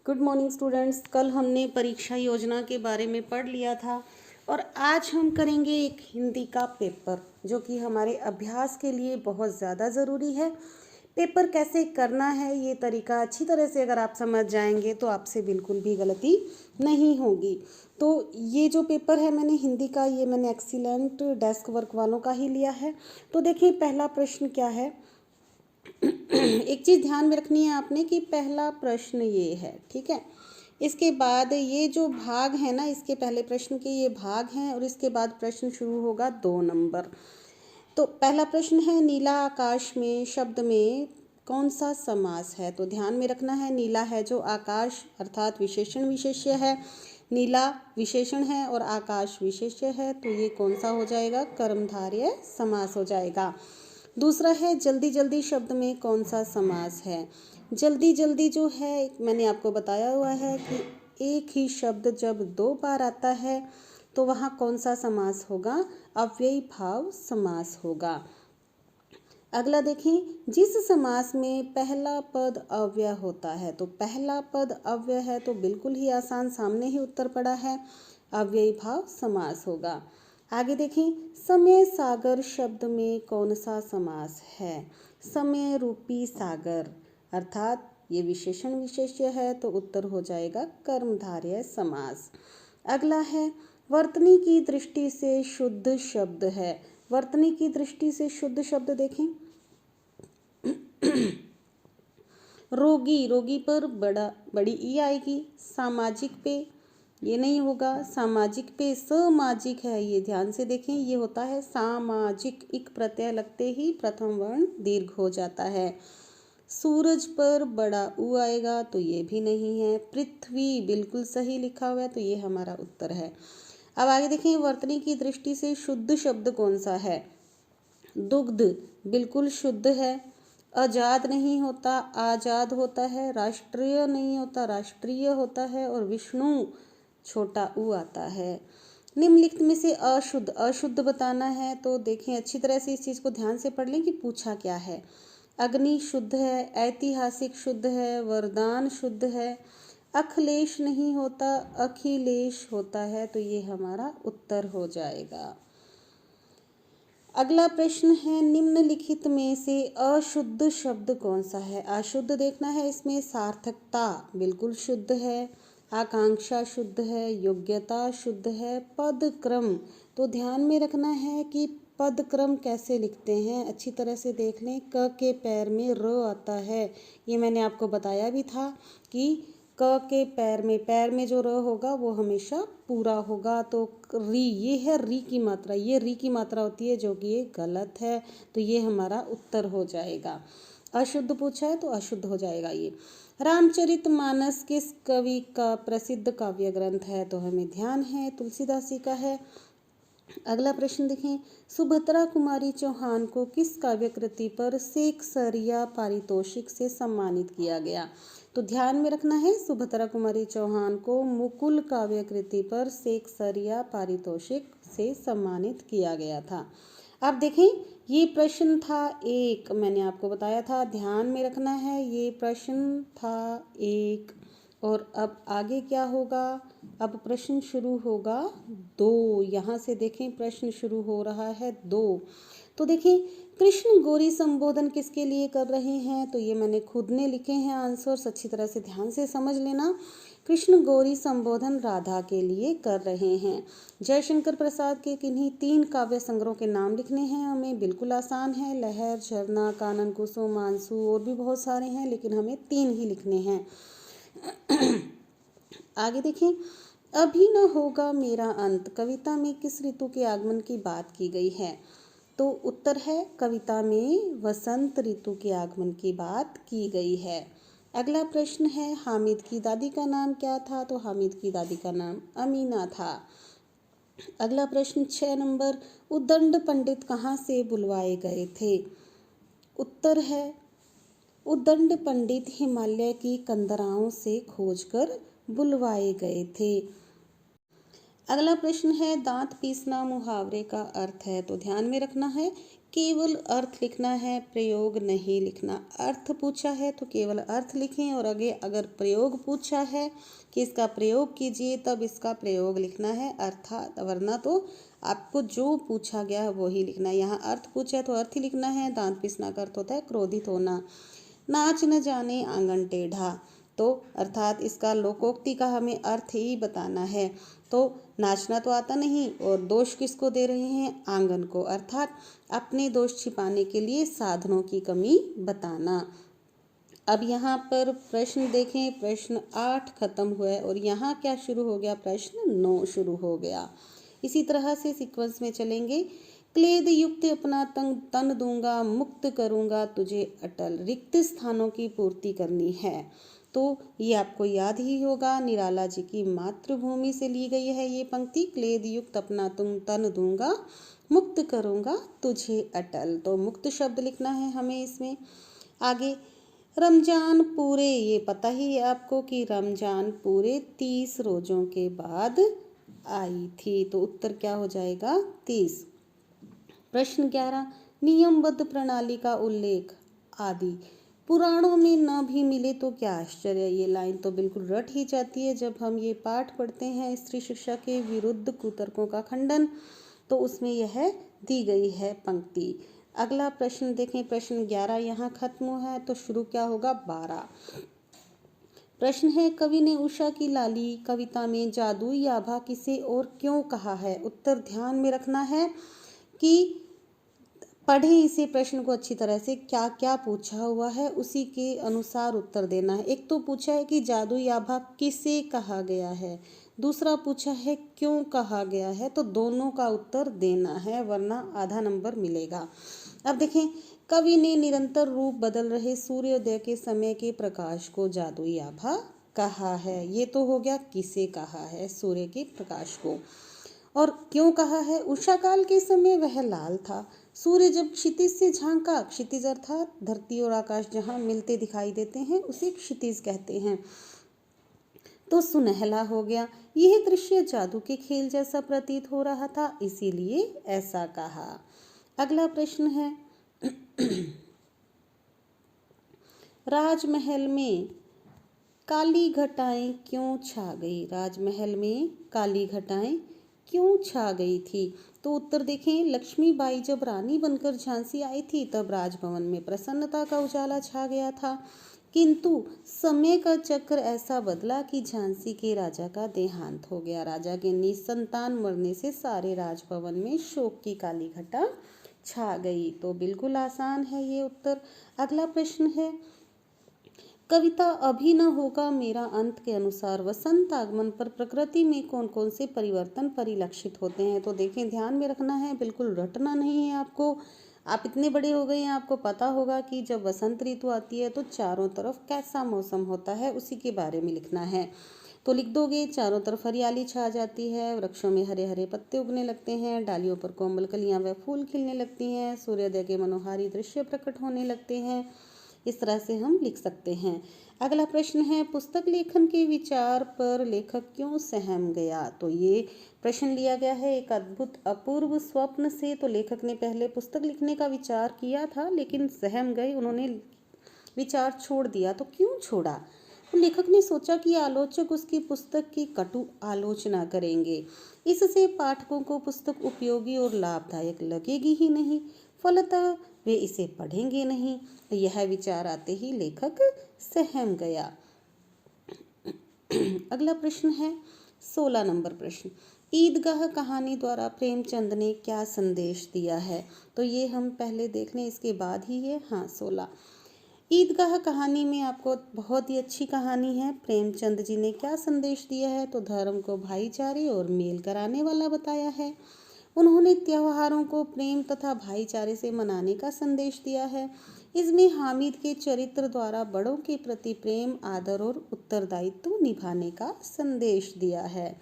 Good morning students. कल हमने परीक्षा योजना के बारे में पढ़ लिया था और आज हम करेंगे एक हिंदी का पेपर जो कि हमारे अभ्यास के लिए बहुत ज़्यादा ज़रूरी है। पेपर कैसे करना है ये तरीका अच्छी तरह से अगर आप समझ जाएंगे तो आपसे बिल्कुल भी गलती नहीं होगी। तो ये जो पेपर है मैंने हिंदी का, ये मैंने एक्सीलेंट डेस्क वर्क वालों का ही लिया है। तो देखिए पहला प्रश्न क्या है। एक चीज़ ध्यान में रखनी है आपने कि पहला प्रश्न ये है, ठीक है। इसके बाद ये जो भाग है ना, इसके पहले प्रश्न के ये भाग हैं और इसके बाद प्रश्न शुरू होगा 2 नंबर। तो पहला प्रश्न है, नीला आकाश में शब्द में कौन सा समास है। तो ध्यान में रखना है, नीला है जो आकाश अर्थात विशेषण विशेष्य है, नीला विशेषण है और आकाश विशेष्य है, तो ये कौन सा हो जाएगा, कर्मधारय समास हो जाएगा। दूसरा है, जल्दी जल्दी शब्द में कौन सा समास है। जल्दी जल्दी जो है मैंने आपको बताया हुआ है कि एक ही शब्द जब 2 बार आता है तो वहाँ कौन सा समास होगा, अव्ययी भाव समास होगा। अगला देखें, जिस समास में पहला पद अव्यय होता है, तो पहला पद अव्यय है तो बिल्कुल ही आसान, सामने ही उत्तर पड़ा है, अव्ययी भाव समास होगा। आगे देखें, समय सागर शब्द में कौन सा समास है। समय रूपी सागर अर्थात ये विशेषण विशेष्य है तो उत्तर हो जाएगा कर्मधारय समास। अगला है, वर्तनी की दृष्टि से शुद्ध शब्द है। वर्तनी की दृष्टि से शुद्ध शब्द देखें, रोगी, रोगी पर बड़ी ई आएगी। सामाजिक पे ये नहीं होगा, सामाजिक पे सामाजिक है, ये ध्यान से देखें, ये होता है सामाजिक, इक प्रत्यय लगते ही प्रथम वर्ण दीर्घ हो जाता है। सूरज पर बड़ा ऊ आएगा तो ये भी नहीं है। पृथ्वी बिल्कुल सही लिखा हुआ है तो ये हमारा उत्तर है। अब आगे देखें, वर्तनी की दृष्टि से शुद्ध शब्द कौन सा है। दुग्ध बिल्कुल शुद्ध है। आजाद नहीं होता, आजाद होता है। राष्ट्रीय नहीं होता, राष्ट्रीय होता है। और विष्णु छोटा ऊ आता है। निम्नलिखित में से अशुद्ध, अशुद्ध बताना है तो देखें अच्छी तरह से इस चीज़ को ध्यान से पढ़ लें कि पूछा क्या है। अग्नि शुद्ध है, ऐतिहासिक शुद्ध है, वरदान शुद्ध है। अखिलेश नहीं होता, अखिलेश होता है, तो ये हमारा उत्तर हो जाएगा। अगला प्रश्न है, निम्नलिखित में से अशुद्ध शब्द कौन सा है। अशुद्ध देखना है, इसमें सार्थकता बिल्कुल शुद्ध है, आकांक्षा शुद्ध है, योग्यता शुद्ध है। पद क्रम, तो ध्यान में रखना है कि पद क्रम कैसे लिखते हैं, अच्छी तरह से देख लें। क के पैर में र आता है, ये मैंने आपको बताया भी था कि क के पैर में जो र होगा वो हमेशा पूरा होगा। तो री, ये है री की मात्रा, ये री की मात्रा होती है जो कि ये गलत है, तो ये हमारा उत्तर हो जाएगा। अशुद्ध पूछा है तो अशुद्ध हो जाएगा ये। रामचरितमानस किस कवि का प्रसिद्ध काव्य ग्रंथ है, तो हमें ध्यान है तुलसीदास जी का है। अगला प्रश्न देखें, सुभद्रा कुमारी चौहान को किस काव्य कृति पर सेक्सरिया पारितोषिक से सम्मानित किया गया। तो ध्यान में रखना है, सुभद्रा कुमारी चौहान को मुकुल काव्य कृति पर सेक्सरिया पारितोषिक से सम्मानित किया गया था। अब देखें, ये प्रश्न था एक, मैंने आपको बताया था, ध्यान में रखना है, ये प्रश्न था एक। और अब आगे क्या होगा, अब प्रश्न शुरू होगा 2। यहाँ से देखें प्रश्न शुरू हो रहा है 2। तो देखें, कृष्ण गौरी संबोधन किसके लिए कर रहे हैं, तो ये मैंने खुद ने लिखे हैं आंसर्स, अच्छी तरह से ध्यान से समझ लेना। कृष्ण गौरी संबोधन राधा के लिए कर रहे हैं। जयशंकर प्रसाद के किन्हीं 3 काव्य संग्रहों के नाम लिखने हैं हमें, बिल्कुल आसान है। लहर, झरना, कानन कुसुम, आंसू, और भी बहुत सारे हैं लेकिन हमें 3 ही लिखने हैं। आगे देखें, अभी न होगा मेरा अंत कविता में किस ऋतु के आगमन की बात की गई है। तो उत्तर है, कविता में वसंत ऋतु के आगमन की बात की गई है। अगला प्रश्न है, हामिद की दादी का नाम क्या था, तो हामिद की दादी का नाम अमीना था। अगला प्रश्न 6 नंबर, उद्दंड पंडित कहाँ से बुलवाए गए थे। उत्तर है, उद्दंड पंडित हिमालय की कंदराओं से खोजकर बुलवाए गए थे। अगला प्रश्न है दांत पीसना मुहावरे का अर्थ है, तो ध्यान में रखना है केवल अर्थ लिखना है, प्रयोग नहीं लिखना। अर्थ पूछा है तो केवल अर्थ लिखें और आगे अगर प्रयोग पूछा है कि इसका प्रयोग कीजिए तब इसका प्रयोग लिखना है, अर्थात वरना तो आपको जो पूछा गया है वही लिखना है। यहाँ अर्थ पूछा है तो अर्थ ही लिखना है। दांत पीसना का अर्थ होता है क्रोधित होना। नाच न जाने आंगन टेढ़ा, तो अर्थात इसका लोकोक्ति का हमें अर्थ ही बताना है। तो नाचना तो आता नहीं और दोष किसको दे रहे हैं, आंगन को, अर्थात अपने दोष छिपाने के लिए साधनों की कमी बताना। अब यहाँ पर प्रश्न देखें, प्रश्न 8 खत्म हुआ है और यहाँ क्या शुरू हो गया, प्रश्न 9 शुरू हो गया। इसी तरह से सीक्वेंस में चलेंगे। क्लेद युक्त अपना तन दूंगा, मुक्त करूंगा तुझे अटल, रिक्त स्थानों की पूर्ति करनी है। तो ये आपको याद ही होगा, निराला जी की मातृभूमि से ली गई है ये पंक्ति। क्लेद युक्त अपना तन दूंगा, मुक्त करूंगा तुझे अटल, तो मुक्त शब्द लिखना है हमें इसमें। आगे रमजान पूरे, ये पता ही है आपको कि रमजान पूरे 30 रोजों के बाद आई थी, तो उत्तर क्या हो जाएगा 30। प्रश्न 11 नियमबद्ध प्रणाली का उल्लेख आदि, पुराणों में न भी मिले तो क्या आश्चर्य। ये लाइन तो बिल्कुल रट ही जाती है जब हम ये पाठ पढ़ते हैं स्त्री शिक्षा के विरुद्ध कुतर्कों का खंडन, तो उसमें यह दी गई है पंक्ति। अगला प्रश्न देखें, प्रश्न 11 यहाँ खत्म हुआ है तो शुरू क्या होगा 12। प्रश्न है कवि ने उषा की लाली कविता में जादुई आभा किसे और क्यों कहा है। उत्तर ध्यान में रखना है कि पढ़ें इसे प्रश्न को अच्छी तरह से, क्या क्या पूछा हुआ है उसी के अनुसार उत्तर देना है। एक तो पूछा है कि जादुई आभा किसे कहा गया है, दूसरा पूछा है क्यों कहा गया है, तो दोनों का उत्तर देना है वरना आधा नंबर मिलेगा। अब देखें, कवि ने निरंतर रूप बदल रहे सूर्योदय के समय के प्रकाश को जादुई आभा कहा है। ये तो हो गया किसे कहा है, सूर्य के प्रकाश को। और क्यों कहा है, उषा काल के समय वह लाल था। सूर्य जब क्षितिज से झांका, क्षितिज अर्थात धरती और आकाश जहाँ मिलते दिखाई देते हैं उसे क्षितिज कहते हैं, तो सुनहला हो गया। यह दृश्य जादू के खेल जैसा प्रतीत हो रहा था, इसीलिए ऐसा कहा। अगला प्रश्न है राजमहल में काली घटाएं क्यों छा गई। राजमहल में काली घटाएं क्यों छा गई थी, तो उत्तर देखें, लक्ष्मीबाई जब रानी बनकर झांसी आई थी तब राजभवन में प्रसन्नता का उजाला छा गया था, किंतु समय का चक्र ऐसा बदला कि झांसी के राजा का देहांत हो गया। राजा के निसंतान मरने से सारे राजभवन में शोक की काली घटा छा गई, तो बिल्कुल आसान है ये उत्तर। अगला प्रश्न है कविता अभी न होगा मेरा अंत के अनुसार वसंत आगमन पर प्रकृति में कौन कौन से परिवर्तन परिलक्षित होते हैं। तो देखें, ध्यान में रखना है, बिल्कुल रटना नहीं है आपको। आप इतने बड़े हो गए हैं, आपको पता होगा कि जब वसंत ऋतु आती है तो चारों तरफ कैसा मौसम होता है उसी के बारे में लिखना है। तो लिख दोगे, चारों तरफ हरियाली छा जाती है, वृक्षों में हरे हरे पत्ते उगने लगते हैं, डालियों पर कोमल कलियां व फूल खिलने लगती हैं, सूर्योदय के मनोहारी दृश्य प्रकट होने लगते हैं। इस तरह से हम लिख सकते हैं। अगला प्रश्न है पुस्तक लेखन के विचार पर लेखक क्यों सहम गया। तो ये प्रश्न लिया गया है एक अद्भुत अपूर्व स्वप्न से। तो लेखक ने पहले पुस्तक लिखने का विचार किया था लेकिन सहम गए, उन्होंने विचार छोड़ दिया। तो क्यों छोड़ा, तो लेखक ने सोचा कि आलोचक उसकी पुस्तक की कटु आलोचना करेंगे, इससे पाठकों को पुस्तक उपयोगी और लाभदायक लगेगी ही नहीं, फलतः वे इसे पढ़ेंगे नहीं। यह विचार आते ही लेखक सहम गया। अगला प्रश्न है 16 नंबर प्रश्न, ईदगाह कहानी द्वारा प्रेमचंद ने क्या संदेश दिया है। तो ये हम पहले देख लें, इसके बाद ही है। हाँ 16 ईदगाह कहानी में आपको बहुत ही अच्छी कहानी है। प्रेमचंद जी ने क्या संदेश दिया है, तो धर्म को भाईचारे और मेल कराने वाला बताया है। उन्होंने त्योहारों को प्रेम तथा भाईचारे से मनाने का संदेश दिया है। इसमें हामिद के चरित्र द्वारा बड़ों के प्रति प्रेम, आदर और उत्तरदायित्व निभाने का संदेश दिया है।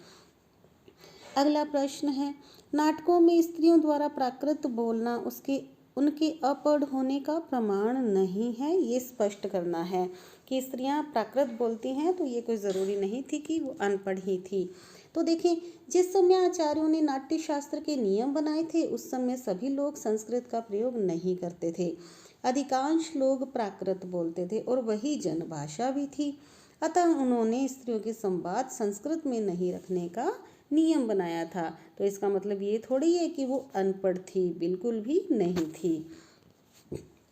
अगला प्रश्न है नाटकों में स्त्रियों द्वारा प्राकृत बोलना उनके अपढ़ होने का प्रमाण नहीं है, ये स्पष्ट करना है कि स्त्रियां प्राकृत बोलती हैं तो ये कोई ज़रूरी नहीं थी कि वो अनपढ़ ही थी। तो देखें, जिस समय आचार्यों ने नाट्य शास्त्र के नियम बनाए थे उस समय सभी लोग संस्कृत का प्रयोग नहीं करते थे। अधिकांश लोग प्राकृत बोलते थे और वही जनभाषा भी थी। अतः उन्होंने स्त्रियों के संवाद संस्कृत में नहीं रखने का नियम बनाया था। तो इसका मतलब ये थोड़ी है कि वो अनपढ़ थी, बिल्कुल भी नहीं थी।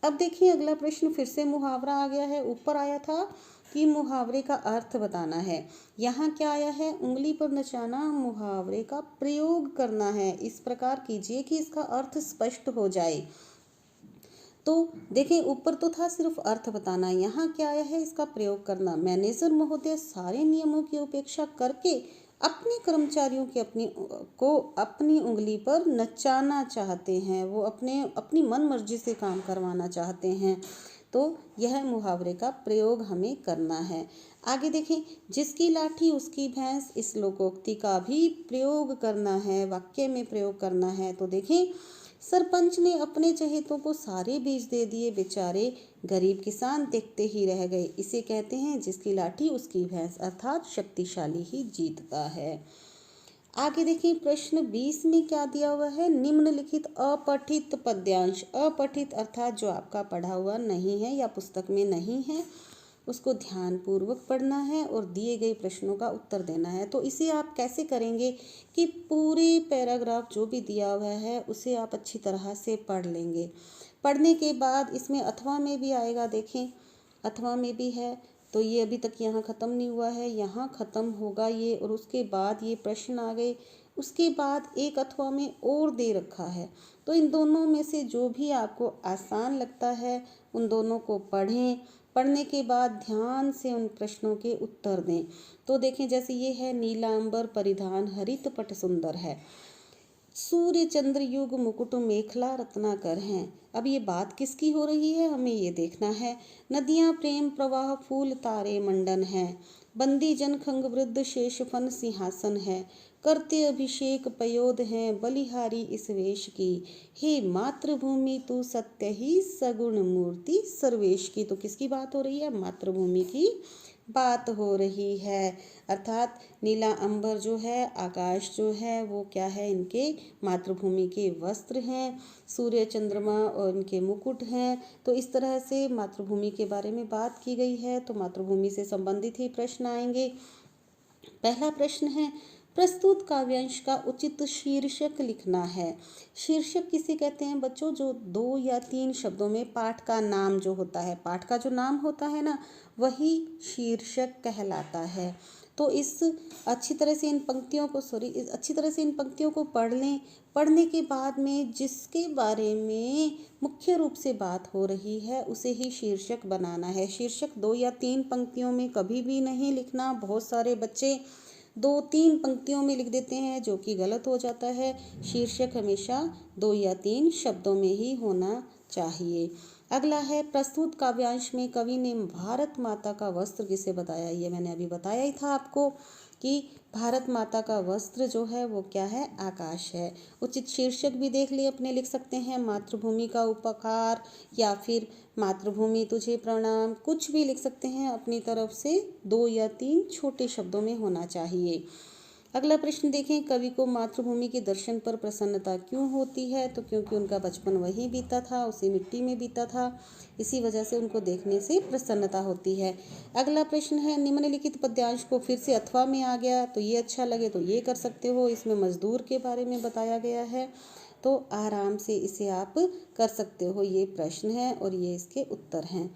अब देखिए अगला प्रश्न, फिर से मुहावरा आ गया है। ऊपर आया था कि मुहावरे का अर्थ बताना है। यहाँ क्या आया है, उंगली पर नचाना मुहावरे का प्रयोग करना है। इस प्रकार कीजिए कि इसका अर्थ स्पष्ट हो जाए। तो देखें, ऊपर तो था सिर्फ अर्थ बताना, यहाँ क्या आया है, इसका प्रयोग करना। मैनेजर महोदय सारे नियमों की उपेक्षा करके अपने कर्मचारियों की अपनी उंगली पर नचाना चाहते हैं। वो अपनी मन मर्जी से काम करवाना चाहते हैं। तो यह मुहावरे का प्रयोग हमें करना है। आगे देखें, जिसकी लाठी उसकी भैंस, इस लोकोक्ति का भी प्रयोग करना है, वाक्य में प्रयोग करना है। तो देखें, सरपंच ने अपने चहेतों को सारे बीज दे दिए, बेचारे गरीब किसान देखते ही रह गए। इसे कहते हैं जिसकी लाठी उसकी भैंस, अर्थात शक्तिशाली ही जीतता है। आगे देखिए, प्रश्न 20 में क्या दिया हुआ है, निम्नलिखित अपठित पद्यांश। अपठित अर्थात जो आपका पढ़ा हुआ नहीं है या पुस्तक में नहीं है, उसको ध्यानपूर्वक पढ़ना है और दिए गए प्रश्नों का उत्तर देना है। तो इसे आप कैसे करेंगे कि पूरे पैराग्राफ जो भी दिया हुआ है उसे आप अच्छी तरह से पढ़ लेंगे। पढ़ने के बाद इसमें अथवा में भी आएगा, देखें अथवा में भी है। तो ये अभी तक यहाँ ख़त्म नहीं हुआ है, यहाँ ख़त्म होगा ये, और उसके बाद ये प्रश्न आ गए। उसके बाद एक अथवा में और दे रखा है। तो इन दोनों में से जो भी आपको आसान लगता है उन दोनों को पढ़ें। पढ़ने के बाद ध्यान से उन प्रश्नों के उत्तर दें। तो देखें, जैसे ये है, नीलांबर परिधान हरित पट सुंदर है, सूर्य चंद्र युग मुकुट मेखला रत्नाकर हैं। अब ये बात किसकी हो रही है, हमें ये देखना है। नदियाँ प्रेम प्रवाह फूल तारे मंडन है, बंदी जन खंग वृद्ध शेषफन सिंहासन है, करते अभिषेक पयोध हैं बलिहारी इस वेश की, हे मातृभूमि तू सत्य ही सगुण मूर्ति सर्वेश की। तो किसकी बात हो रही है, मातृभूमि की बात हो रही है। अर्थात नीला अंबर जो है, आकाश जो है, वो क्या है, इनके मातृभूमि के वस्त्र हैं। सूर्य चंद्रमा और इनके मुकुट हैं। तो इस तरह से मातृभूमि के बारे में बात की गई है। तो मातृभूमि से संबंधित ही प्रश्न आएंगे। पहला प्रश्न है, प्रस्तुत काव्यांश का उचित शीर्षक लिखना है। शीर्षक किसे कहते हैं बच्चों, जो 2 या 3 शब्दों में पाठ का नाम जो होता है, पाठ का जो नाम होता है ना, वही शीर्षक कहलाता है। तो अच्छी तरह से इन पंक्तियों को पढ़ लें। पढ़ने के बाद में जिसके बारे में मुख्य रूप से बात हो रही है उसे ही शीर्षक बनाना है। शीर्षक 2 या 3 पंक्तियों में कभी भी नहीं लिखना। बहुत सारे बच्चे 2-3 पंक्तियों में लिख देते हैं, जो कि गलत हो जाता है। शीर्षक हमेशा 2 या 3 शब्दों में ही होना चाहिए। अगला है, प्रस्तुत काव्यांश में कवि ने भारत माता का वस्त्र किसे बताया। ये मैंने अभी बताया ही था आपको कि भारत माता का वस्त्र जो है वो क्या है, आकाश है। उचित शीर्षक भी देख लिए अपने, लिख सकते हैं मातृभूमि का उपकार या फिर मातृभूमि तुझे प्रणाम, कुछ भी लिख सकते हैं अपनी तरफ से। 2 या 3 छोटे शब्दों में होना चाहिए। अगला प्रश्न देखें, कवि को मातृभूमि के दर्शन पर प्रसन्नता क्यों होती है। तो क्योंकि उनका बचपन वहीं बीता था, उसी मिट्टी में बीता था, इसी वजह से उनको देखने से प्रसन्नता होती है। अगला प्रश्न है, निम्नलिखित पद्यांश को फिर से अथवा में आ गया, तो ये अच्छा लगे तो ये कर सकते हो। इसमें मजदूर के बारे में बताया गया है, तो आराम से इसे आप कर सकते हो। ये प्रश्न है और ये इसके उत्तर हैं।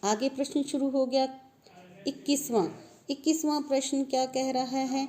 आगे प्रश्न शुरू हो गया 21वां प्रश्न क्या कह रहा है,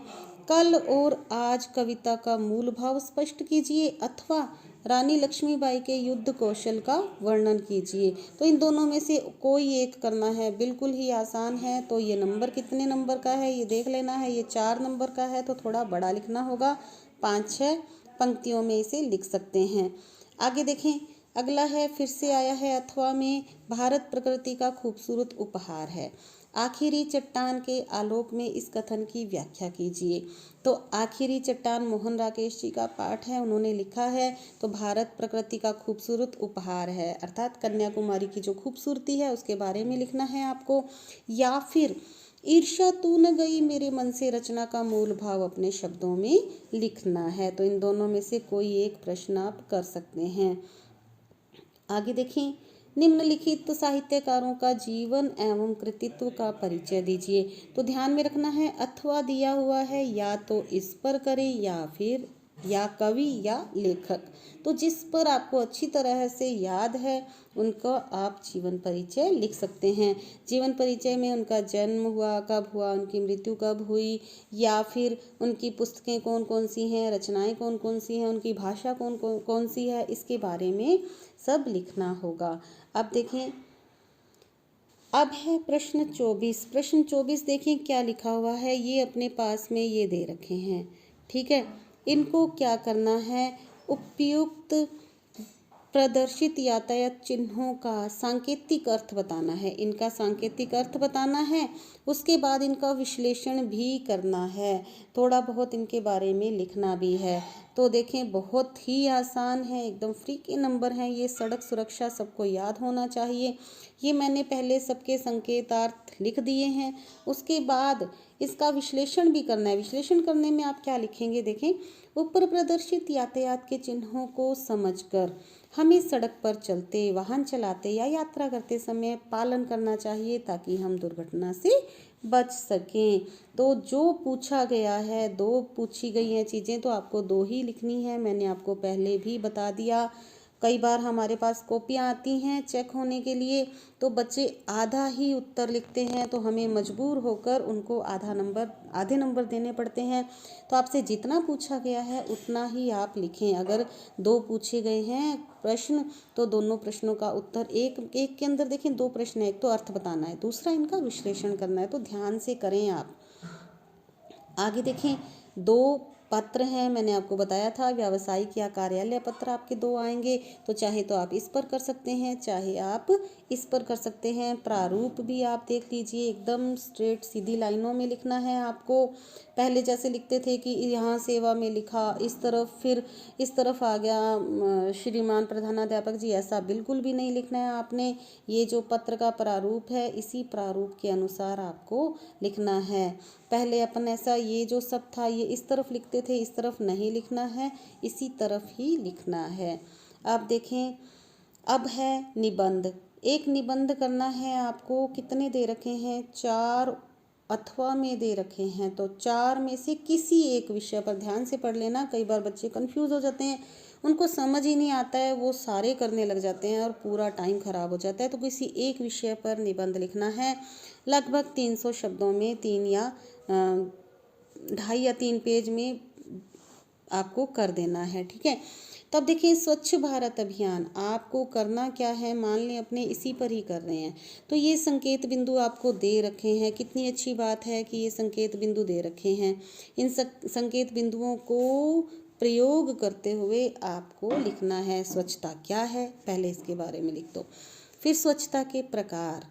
कल और आज कविता का मूल भाव स्पष्ट कीजिए अथवा रानी लक्ष्मीबाई के युद्ध कौशल का वर्णन कीजिए। तो इन दोनों में से कोई एक करना है, बिल्कुल ही आसान है। तो ये नंबर कितने नंबर का है ये देख लेना है। ये 4 नंबर का है, तो थोड़ा बड़ा लिखना होगा, 5-6 पंक्तियों में इसे लिख सकते हैं। आगे देखें, अगला है, फिर से आया है अथवा में, भारत प्रकृति का खूबसूरत उपहार है, आखिरी चट्टान के आलोक में इस कथन की व्याख्या कीजिए। तो आखिरी चट्टान मोहन राकेश जी का पाठ है, उन्होंने लिखा है। तो भारत प्रकृति का खूबसूरत उपहार है, अर्थात कन्याकुमारी की जो खूबसूरती है उसके बारे में लिखना है आपको। या फिर ईर्ष्या तू न गई मेरे मन से रचना का मूल भाव अपने शब्दों में लिखना है। तो इन दोनों में से कोई एक प्रश्न आप कर सकते हैं। आगे देखें, निम्नलिखित साहित्यकारों का जीवन एवं कृतित्व का परिचय दीजिए। तो ध्यान में रखना है अथवा दिया हुआ है, या तो इस पर करें या फिर या कवि या लेखक। तो जिस पर आपको अच्छी तरह से याद है उनका आप जीवन परिचय लिख सकते हैं। जीवन परिचय में उनका जन्म हुआ कब हुआ, उनकी मृत्यु कब हुई, या फिर उनकी पुस्तकें कौन कौन सी हैं, रचनाएं कौन कौन सी हैं, उनकी भाषा कौन कौन कौन सी है, इसके बारे में सब लिखना होगा। अब देखें, अब है प्रश्न 24। प्रश्न 24 देखें क्या लिखा हुआ है। ये अपने पास में ये दे रखे हैं, ठीक है। इनको क्या करना है, उपयुक्त प्रदर्शित यातायात चिन्हों का सांकेतिक अर्थ बताना है। इनका सांकेतिक अर्थ बताना है, उसके बाद इनका विश्लेषण भी करना है, थोड़ा बहुत इनके बारे में लिखना भी है। तो देखें बहुत ही आसान है, एकदम फ्री के नंबर हैं ये। सड़क सुरक्षा सबको याद होना चाहिए। ये मैंने पहले सबके संकेतार्थ लिख दिए हैं। उसके बाद इसका विश्लेषण भी करना है। विश्लेषण करने में आप क्या लिखेंगे, देखें, ऊपर प्रदर्शित यातायात के चिन्हों को समझकर हमें सड़क पर चलते, वाहन चलाते या यात्रा करते समय पालन करना चाहिए ताकि हम दुर्घटना से बच सकें। तो जो पूछा गया है, दो पूछी गई हैं चीज़ें, तो आपको दो ही लिखनी है। मैंने आपको पहले भी बता दिया। कई बार हमारे पास कॉपियाँ आती हैं चेक होने के लिए, तो बच्चे आधा ही उत्तर लिखते हैं, तो हमें मजबूर होकर उनको आधे नंबर देने पड़ते हैं। तो आपसे जितना पूछा गया है उतना ही आप लिखें। अगर दो पूछे गए हैं प्रश्न, तो दोनों प्रश्नों का उत्तर एक के अंदर देखें, दो प्रश्न है, एक तो अर्थ बताना है, दूसरा इनका विश्लेषण करना है। तो ध्यान से करें आप। आगे देखें, दो पत्र हैं, मैंने आपको बताया था व्यावसायिक या कार्यालय पत्र आपके दो आएंगे। तो चाहे तो आप इस पर कर सकते हैं, चाहे आप इस पर कर सकते हैं। प्रारूप भी आप देख लीजिए, एकदम स्ट्रेट सीधी लाइनों में लिखना है आपको। पहले जैसे लिखते थे कि यहाँ सेवा में लिखा इस तरफ, फिर इस तरफ आ गया श्रीमान प्रधानाध्यापक जी, ऐसा बिल्कुल भी नहीं लिखना है आपने। ये जो पत्र का प्रारूप है, इसी प्रारूप के अनुसार आपको लिखना है। पहले अपन ऐसा, ये जो सब था ये इस तरफ लिखते थे, इस तरफ नहीं लिखना है, इसी तरफ ही लिखना है। अब देखें, अब है निबंध। एक निबंध करना है आपको। कितने दे रखे हैं, 4 अथवा में दे रखे हैं। तो 4 में से किसी एक विषय पर, ध्यान से पढ़ लेना, कई बार बच्चे कंफ्यूज हो जाते हैं, उनको समझ ही नहीं आता है, वो सारे करने लग जाते हैं और पूरा टाइम खराब हो जाता है। तो किसी एक विषय पर निबंध लिखना है। लगभग 300 शब्दों में, 3 या 2.5 या 3 पेज में आपको कर देना है, ठीक है। तब देखिए, स्वच्छ भारत अभियान आपको करना क्या है, मान लें अपने इसी पर ही कर रहे हैं, तो ये संकेत बिंदु आपको दे रखे हैं। कितनी अच्छी बात है कि ये संकेत बिंदु दे रखे हैं। इन संकेत बिंदुओं को प्रयोग करते हुए आपको लिखना है। स्वच्छता क्या है, पहले इसके बारे में लिख दो, फिर स्वच्छता के प्रकार,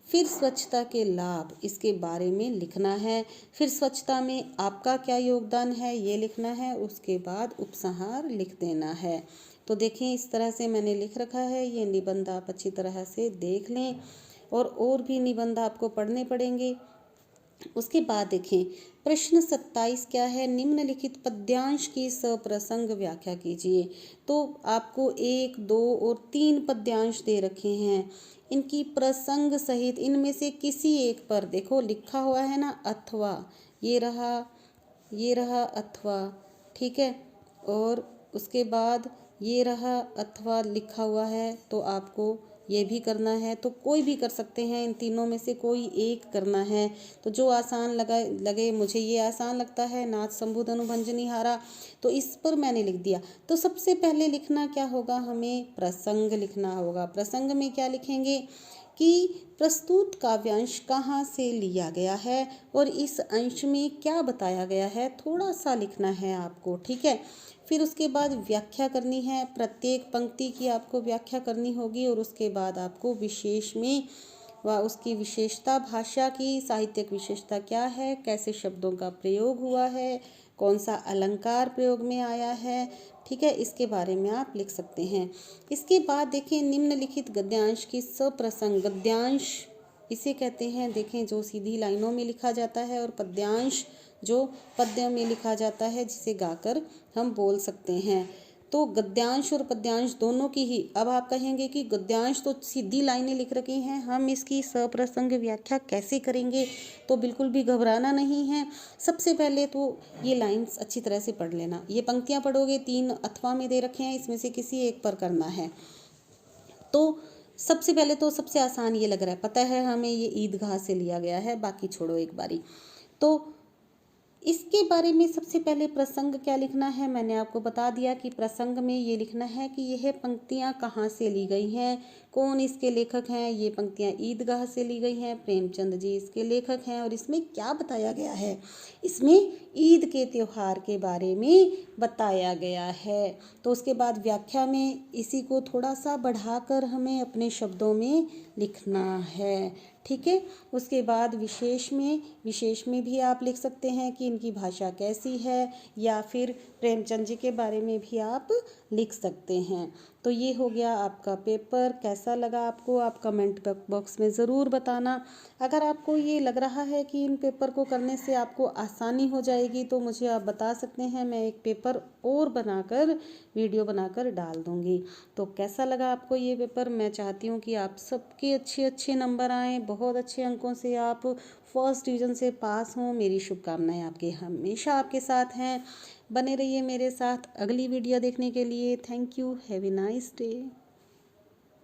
फिर स्वच्छता के लाभ, इसके बारे में लिखना है। फिर स्वच्छता में आपका क्या योगदान है, ये लिखना है। उसके बाद उपसंहार लिख देना है। तो देखें, इस तरह से मैंने लिख रखा है। ये निबंध आप अच्छी तरह से देख लें, और भी निबंध आपको पढ़ने पड़ेंगे। उसके बाद देखें, प्रश्न 27 क्या है, निम्नलिखित पद्यांश की सप्रसंग व्याख्या कीजिए। तो आपको 1, 2 और 3 पद्यांश दे रखे हैं। इनकी प्रसंग सहित इनमें से किसी एक पर, देखो लिखा हुआ है ना अथवा, ये रहा अथवा, ठीक है। और उसके बाद ये रहा अथवा लिखा हुआ है, तो आपको ये भी करना है। तो कोई भी कर सकते हैं, इन तीनों में से कोई एक करना है। तो जो आसान लगे, मुझे ये आसान लगता है, नाथ शंभु धनुभंजनी हारा, तो इस पर मैंने लिख दिया। तो सबसे पहले लिखना क्या होगा, हमें प्रसंग लिखना होगा। प्रसंग में क्या लिखेंगे कि प्रस्तुत काव्यांश कहाँ से लिया गया है और इस अंश में क्या बताया गया है, थोड़ा सा लिखना है आपको, ठीक है। फिर उसके बाद व्याख्या करनी है, प्रत्येक पंक्ति की आपको व्याख्या करनी होगी। और उसके बाद आपको विशेष में व उसकी विशेषता, भाषा की साहित्यिक विशेषता क्या है, कैसे शब्दों का प्रयोग हुआ है, कौन सा अलंकार प्रयोग में आया है, ठीक है, इसके बारे में आप लिख सकते हैं। इसके बाद देखिए, निम्नलिखित गद्यांश की सप्रसंग, गद्यांश इसे कहते हैं, देखें, जो सीधी लाइनों में लिखा जाता है, और पद्यांश जो पद्य में लिखा जाता है, जिसे गाकर हम बोल सकते हैं। तो गद्यांश और पद्यांश दोनों की ही, अब आप कहेंगे कि गद्यांश तो सीधी लाइनें लिख रखी हैं, हम इसकी सप्रसंग व्याख्या कैसे करेंगे? तो बिल्कुल भी घबराना नहीं है। सबसे पहले तो ये लाइन्स अच्छी तरह से पढ़ लेना। ये पंक्तियाँ पढ़ोगे, 3 अथवा में दे रखे हैं, इसमें से किसी एक पर करना है। तो सबसे पहले तो सबसे आसान ये लग रहा है, पता है हमें ये ईदगाह से लिया गया है, बाकी छोड़ो एक बारी। तो इसके बारे में सबसे पहले प्रसंग क्या लिखना है, मैंने आपको बता दिया कि प्रसंग में ये लिखना है कि यह पंक्तियाँ कहाँ से ली गई हैं, कौन इसके लेखक हैं। ये पंक्तियाँ ईदगाह से ली गई हैं, प्रेमचंद जी इसके लेखक हैं। और इसमें क्या बताया गया है? इसमें ईद के त्यौहार के बारे में बताया गया है। तो उसके बाद व्याख्या में इसी को थोड़ा सा बढ़ाकर हमें अपने शब्दों में लिखना है, ठीक है। उसके बाद विशेष में भी आप लिख सकते हैं कि इनकी भाषा कैसी है, या फिर प्रेमचंद जी के बारे में भी आप लिख सकते हैं। तो ये हो गया आपका पेपर। कैसा लगा आपको, आप कमेंट बॉक्स में ज़रूर बताना। अगर आपको ये लग रहा है कि इन पेपर को करने से आपको आसानी हो जाएगी, तो मुझे आप बता सकते हैं, मैं एक पेपर और बनाकर वीडियो बनाकर डाल दूँगी। तो कैसा लगा आपको ये पेपर? मैं चाहती हूँ कि आप सबके अच्छे नंबर आएँ, बहुत अच्छे अंकों से आप फर्स्ट डिवीज़न से पास हों। मेरी शुभकामनाएं आपके हमेशा आपके साथ हैं। बने रहिए मेरे साथ अगली वीडियो देखने के लिए। Thank you. Have a nice day.